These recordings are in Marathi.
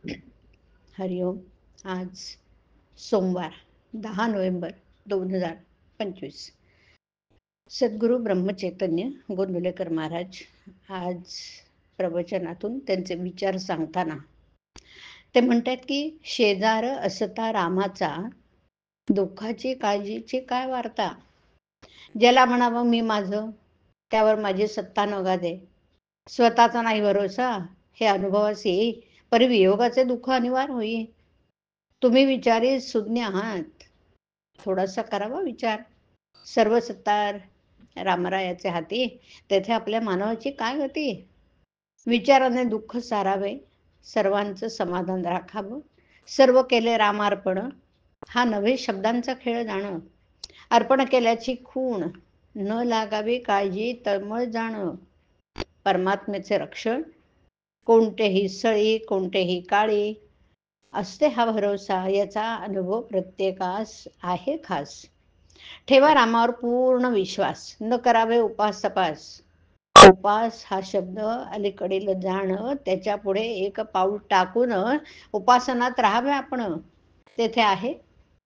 हरिओम. आज सोमवार 10 नोव्हेंबर 2025. सद्गुरू ब्रह्मचैतन्य गोंदवलेकर महाराज आज प्रवचनातून त्यांचे विचार सांगताना ते म्हणतात की शेजार असता रामाचा, दुःखाची काळजीची काय वार्ता. ज्याला म्हणावं मी माझं, त्यावर माझी सत्ता न गादे. स्वतःचा नाही भरोसा, हे अनुभवास येई, परी वियोगाचे दुःख अनिवार्य होई. तुम्ही विचारी सुज्ञ आहात, थोडासा करावा विचार. सर्व सत्ता रामरायाचे हाती, तेथे आपल्या मानवाची काय गती. विचाराने दुःख सारावे, सर्वांचं समाधान राखावं. सर्व केले रामार्पण, हा नव्हे शब्दांचा खेळ जाणं. अर्पण केल्याची खूण, न लागावी काळजी तळमळ जाणं. परमात्म्याचे रक्षण, कोणतेही सळी कोणतेही काळी, असते हा भरोसा, याचा अनुभव प्रत्येकास आहे खास. ठेवा रामावर पूर्ण विश्वास, न करावे उपास तपास. उपास हा शब्द अलीकडील जाणं, त्याच्या पुढे एक पाऊल टाकून उपासनात राहावे आपण. तेथे आहे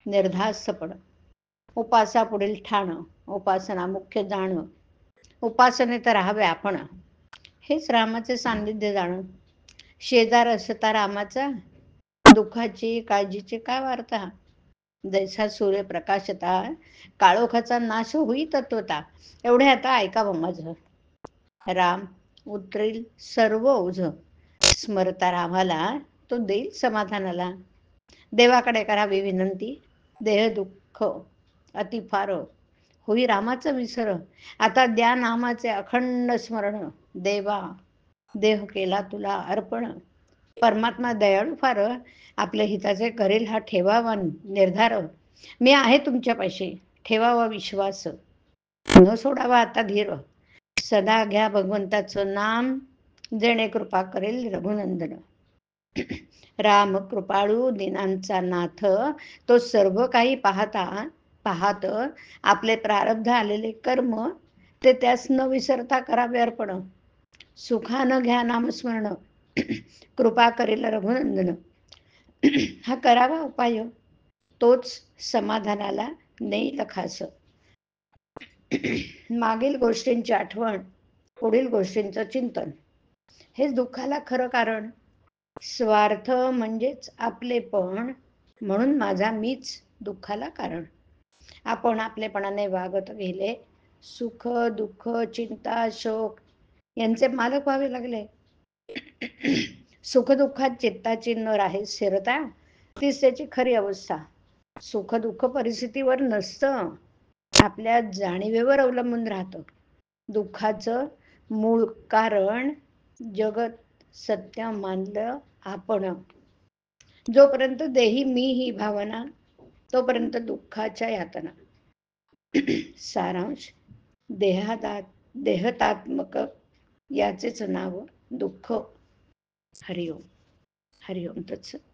निर्धास्तपण. उपासा पुढील ठाणं, उपासना मुख्य जाणं. उपासनेत राहावे आपण, हेच रामाचे सान्निध्य जाणं. शेजार असता रामाचा, दुःखाची काळजीची काय वार्ता. जैसा सूर्य प्रकाशता, काळोखाचा नाश होई तत्वता. एवढे आता ऐकावं माझं. राम उतरेल सर्व ओझ, स्मरता रामाला तो देईल समाधानाला. देवाकडे करावी विनंती, देह दुःख अति फार, होई रामाचा विसर. आता द्या नामाचे अखंड स्मरण. देवा देह केला तुला अर्पण. परमात्मा दयाळू फार, आपल्या हिताचे करेल हा ठेवावा निर्धार. मी आहे तुमच्यापाशी, ठेवावा विश्वास. न सोडावा आता धीर. सदा घ्या भगवंताचं नाम, जेणे कृपा करेल रघुनंदन. राम कृपाळू दिनांचा नाथ, तो सर्व काही पाहत आपले प्रारब्ध आलेले कर्म, ते त्यास न विसरता करावे अर्पण. सुखानं घ्या नामस्मरण, कृपा करेल रघुनंदन. हा करावा उपाय, तोच समाधानाला नेईल खास. मागील गोष्टींची आठवण, पुढील गोष्टींचं चिंतन, हेच दुःखाला खरं कारण. स्वार्थ म्हणजेच आपलेपण, म्हणून माझा मीच दुःखाला कारण. आपण आपलेपणाने वागत गेले, सुख दुःख चिंता शोक यांचे मालक व्हावे लागले. सुखदुःखात चित्ताची न राहे स्थिरता, तीच त्याची खरी अवस्था. सुख दुःख परिस्थितीवर नसतं, आपल्या जाणीवेवर अवलंबून राहतं. दुःखाचं मूळ कारण जगत सत्य मानलं आपण. जोपर्यंत देही मी ही भावना, तोपर्यंत दुःखाच्या यातना. सारांश, देहतात्मक याचेच नाव दुःख. हरिओम. हरिओम तत्सत.